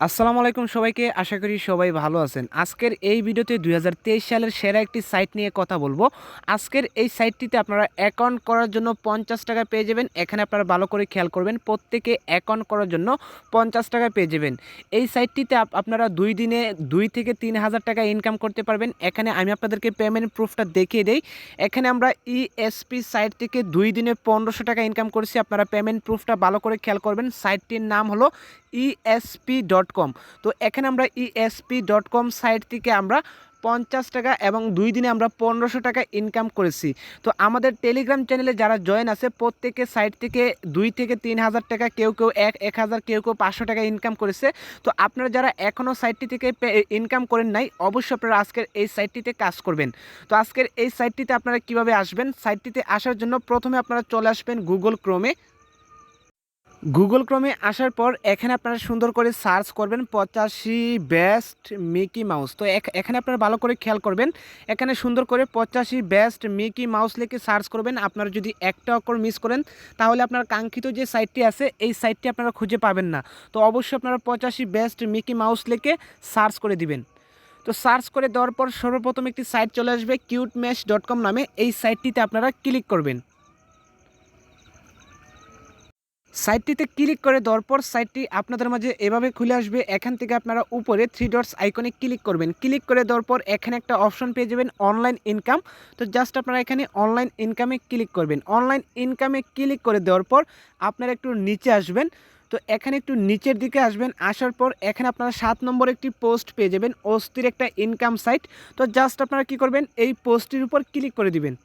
আসসালামু আলাইকুম সবাইকে। আশা করি সবাই ভালো আছেন। আজকের এই ভিডিওতে ২০২৩ সালের সেরা একটি সাইট নিয়ে কথা বলবো। আজকের এই সাইটটিতে আপনারা অ্যাকাউন্ট করার জন্য ৳৫০ পেয়ে যাবেন। এখানে আপনারা ভালো করে খেয়াল করবেন, প্রত্যেকে অ্যাকাউন্ট করার জন্য ৳৫০ পেয়ে যাবেন। এই সাইটটিতে আপনারা ২ দিনে ২ থেকে ৳৩,০০০ ইনকাম করতে পারবেন। এখানে আমি আপনাদেরকে পেমেন্ট প্রুফটা দেখিয়ে দেই। এখানে আমরা ইএসপি সাইট থেকে ২ দিনে ৳১৫০০ ইনকাম করেছি। আপনারা পেমেন্ট প্রুফটা ভালো করে খেয়াল করবেন। সাইটটির নাম হলো esp.com। তো এখানে আমরা esp.com সাইট থেকে আমরা ৳৫০ এবং ২ দিনে আমরা ৳১৫০০ ইনকাম করেছি। তো আমাদের টেলিগ্রাম চ্যানেলে যারা জয়েন আছে প্রত্যেকে সাইট থেকে ২ থেকে ৳৩,০০০, কেউ ১,০০০, কেউ ৳৫০০ ইনকাম করেছে। তো আপনারা যারা এখনও সাইটটি থেকে ইনকাম করেন নাই, অবশ্যই আপনারা আজকের এই সাইটটিতে কাজ করবেন। তো আজকের এই সাইটটিতে আপনারা কিভাবে আসবেন? সাইটটিতে আসার জন্য প্রথমে আপনারা চলে আসবেন গুগল ক্রোমে আসার পর এখানে আপনারা সুন্দর করে সার্চ করবেন ৮৫ বেস্ট মিকি মাউস। তো এখানে আপনারা ভালো করে খেয়াল করবেন, এখানে সুন্দর করে ৮৫ বেস্ট মিকি মাউস লিখে সার্চ করবেন। আপনারা যদি একটা অক্ষর মিস করেন তাহলে আপনার কাঙ্ক্ষিত যে সাইটটি আছে এই সাইটটি আপনারা খুঁজে পাবেন না। তো অবশ্যই আপনারা ৮৫ বেস্ট মিকি মাউস লিখে সার্চ করে দিবেন। তো সার্চ করে দেওয়ার পর সর্বপ্রথম একটি সাইট চলে আসবে cutemesh.com নামে। এই সাইটটিতে আপনারা ক্লিক করবেন। সাইটটিতে ক্লিক করে দেওয়ার পর সাইটটি আপনাদের মাঝে এভাবে খুলে আসবে। এখান থেকে আপনারা উপরে 3 ডটস আইকনে ক্লিক করবেন। ক্লিক করে দেওয়ার পর এখানে একটা অপশন পেয়ে যাবেন অনলাইন ইনকাম। তো জাস্ট আপনারা এখানে অনলাইন ইনকামে ক্লিক করবেন। অনলাইন ইনকামে ক্লিক করে দেওয়ার পর আপনারা একটু নিচে আসবেন। তো এখানে একটু নিচের দিকে আসবেন, আসার পর এখানে আপনারা 7 নম্বর একটি পোস্ট পেয়ে যাবেন, অস্থির একটা ইনকাম সাইট। তো জাস্ট আপনারা কী করবেন, এই পোস্টটির উপর ক্লিক করে দিবেন।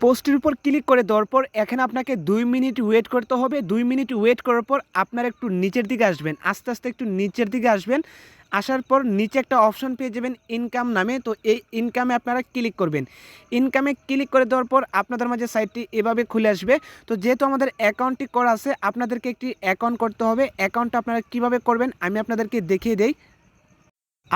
পোস্টের উপর ক্লিক করে দেওয়ার পর এখানে আপনাকে ২ মিনিট ওয়েট করতে হবে। ২ মিনিট ওয়েট করার পর আপনারা একটু নিচের দিকে আসবেন, আস্তে আস্তে একটু নিচের দিকে আসবেন। আসার পর নিচে একটা অপশন পেয়ে যাবেন ইনকাম নামে। তো এই ইনকামে আপনারা ক্লিক করবেন। ইনকামে ক্লিক করে দেওয়ার পর আপনাদের মাঝে সাইটটি এভাবে খুলে আসবে। তো যেহেতু আমাদের অ্যাকাউন্টটি করা আছে, আপনাদেরকে একটি অ্যাকাউন্ট করতে হবে। অ্যাকাউন্টটা আপনারা কীভাবে করবেন আমি আপনাদেরকে দেখিয়ে দেই।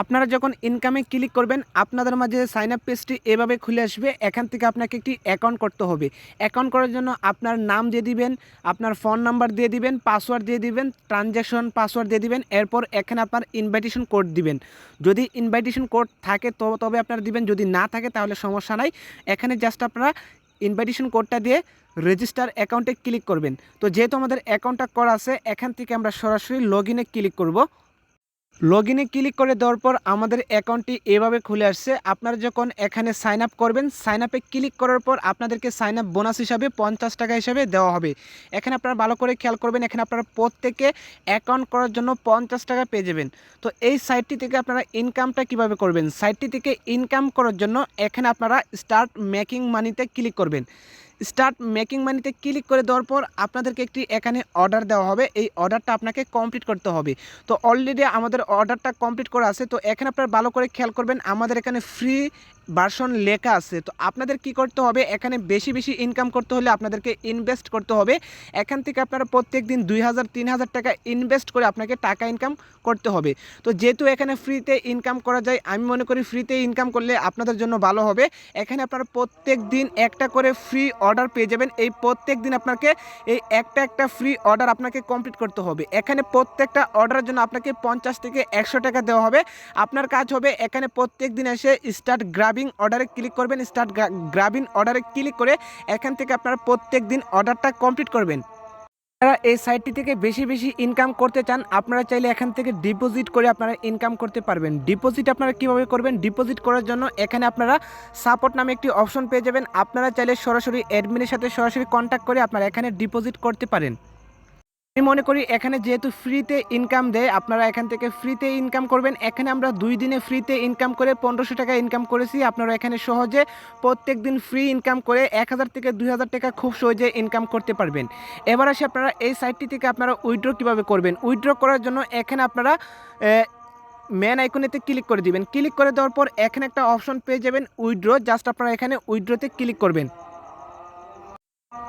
আপনারা যখন ইনকামে ক্লিক করবেন আপনাদের মাঝে সাইন আপ পেজটি এভাবে খুলে আসবে। এখান থেকে আপনাকে একটি অ্যাকাউন্ট করতে হবে। অ্যাকাউন্ট করার জন্য আপনার নাম দিয়ে দিবেন, আপনার ফোন নাম্বার দিয়ে দিবেন, পাসওয়ার্ড দিয়ে দিবেন, ট্রানজ্যাকশন পাসওয়ার্ড দিয়ে দিবেন। এরপর এখানে আপনার ইনভাইটেশন কোড দিবেন। যদি ইনভাইটেশন কোড থাকে তবে আপনারা দিবেন, যদি না থাকে তাহলে সমস্যা নাই। এখানে জাস্ট আপনারা ইনভাইটেশন কোডটা দিয়ে রেজিস্টার অ্যাকাউন্টে ক্লিক করবেন। তো যেহেতু আমাদের অ্যাকাউন্টটা করা আছে, এখান থেকে আমরা সরাসরি লগ ইনে ক্লিক করব। লগইনে ক্লিক করে দেওয়ার পর আমাদের অ্যাকাউন্টটি এভাবে খুলে আসছে। আপনারা যখন এখানে সাইন আপ করবেন, সাইন আপে ক্লিক করার পর আপনাদেরকে সাইন আপ বোনাস হিসাবে ৳৫০ হিসাবে দেওয়া হবে। এখানে আপনারা ভালো করে খেয়াল করবেন, এখানে আপনারা প্রত্যেকে অ্যাকাউন্ট করার জন্য ৳৫০ পেয়ে যাবেন। তো এই সাইটটি থেকে আপনারা ইনকামটা কিভাবে করবেন? সাইটটি থেকে ইনকাম করার জন্য এখানে আপনারা স্টার্ট মেকিং মানিতে ক্লিক করবেন। স্টার্ট মেকিং মানিতে ক্লিক করে দেওয়ার পর আপনাদেরকে একটি এখানে অর্ডার দেওয়া হবে। এই অর্ডারটা আপনাকে কমপ্লিট করতে হবে। তো অলরেডি আমাদের অর্ডারটা কমপ্লিট করা আছে। তো এখানে আপনারা ভালো করে খেয়াল করবেন, আমাদের এখানে ফ্রি ভার্সন লেখা আছে। তো আপনাদের কি করতে হবে, এখানে বেশি ইনকাম করতে হলে আপনাদেরকে ইনভেস্ট করতে হবে। এখান থেকে আপনারা প্রত্যেক দিন ৳২,০০০-৩,০০০ ইনভেস্ট করে আপনাকে টাকা ইনকাম করতে হবে। তো যেহেতু এখানে ফ্রিতে ইনকাম করা যায়, আমি মনে করি ফ্রিতে ইনকাম করলে আপনাদের জন্য ভালো হবে। এখানে আপনারা প্রত্যেক দিন একটা করে ফ্রি অর্ডার পেয়ে যাবেন। এই প্রত্যেক দিন আপনাকে এই একটা ফ্রি অর্ডার আপনাকে কমপ্লিট করতে হবে। এখানে প্রত্যেকটা অর্ডারের জন্য আপনাকে ৳৫০ থেকে ৳১০০ দেওয়া হবে। আপনার কাজ হবে এখানে প্রত্যেক দিন এসে স্টার্ট গ্রাবিং অর্ডারে ক্লিক করবেন। স্টার্ট গ্রাবিং অর্ডারে ক্লিক করে এখান থেকে আপনারা প্রত্যেক দিন অর্ডারটা কমপ্লিট করবেন। যারা এই সাইটটি থেকে বেশি ইনকাম করতে চান, আপনারা চাইলে এখান থেকে ডিপোজিট করে আপনারা ইনকাম করতে পারবেন। ডিপোজিট আপনারা কিভাবে করবেন? ডিপোজিট করার জন্য এখানে আপনারা সাপোর্ট নামে একটি অপশন পেয়ে যাবেন। আপনারা চাইলে সরাসরি অ্যাডমিনের সাথে সরাসরি কন্ট্যাক্ট করে আপনারা এখানে ডিপোজিট করতে পারেন। আমি মনে করি এখানে যেহেতু ফ্রিতে ইনকাম দেয়, আপনারা এখান থেকে ফ্রিতে ইনকাম করবেন। এখানে আমরা ২ দিনে ফ্রিতে ইনকাম করে ৳১৫০০ ইনকাম করেছি। আপনারা এখানে সহজে প্রত্যেক দিন ফ্রি ইনকাম করে ৳১,০০০ থেকে ৳২,০০০ খুব সহজে ইনকাম করতে পারবেন। এবার আসি আপনারা এই সাইটটি থেকে আপনারা উইথড্র কীভাবে করবেন? উইথড্র করার জন্য এখানে আপনারা মেন আইকনেতে ক্লিক করে দিবেন। ক্লিক করে দেওয়ার পর এখানে একটা অপশন পেয়ে যাবেন উইথড্র। জাস্ট আপনারা এখানে উইথড্রতে ক্লিক করবেন।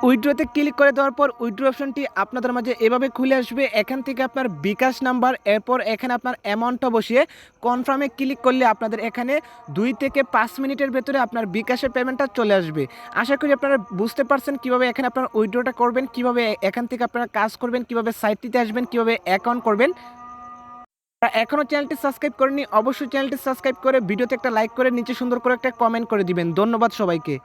উইথড্রোতে ক্লিক করে দেওয়ার পর উইথড্রো অপশনটি আপনাদের মাঝে এভাবে খুলে আসবে। এখান থেকে আপনার বিকাশ নাম্বার, এরপর এখানে আপনার অ্যামাউন্টটা বসিয়ে কনফার্মে ক্লিক করলে আপনাদের এখানে 2 থেকে 5 মিনিটের ভেতরে আপনার বিকাশের পেমেন্টটা চলে আসবে। আশা করি আপনারা বুঝতে পারছেন কীভাবে এখানে আপনারা উইথড্রোটা করবেন, কীভাবে এখান থেকে আপনারা কাজ করবেন, কীভাবে সাইটটিতে আসবেন, কীভাবে অ্যাকাউন্ট করবেন। এখনও চ্যানেলটি সাবস্ক্রাইব করেননি, অবশ্যই চ্যানেলটি সাবস্ক্রাইব করে ভিডিওতে একটা লাইক করে নিচে সুন্দর করে একটা কমেন্ট করে দিবেন। ধন্যবাদ সবাইকে।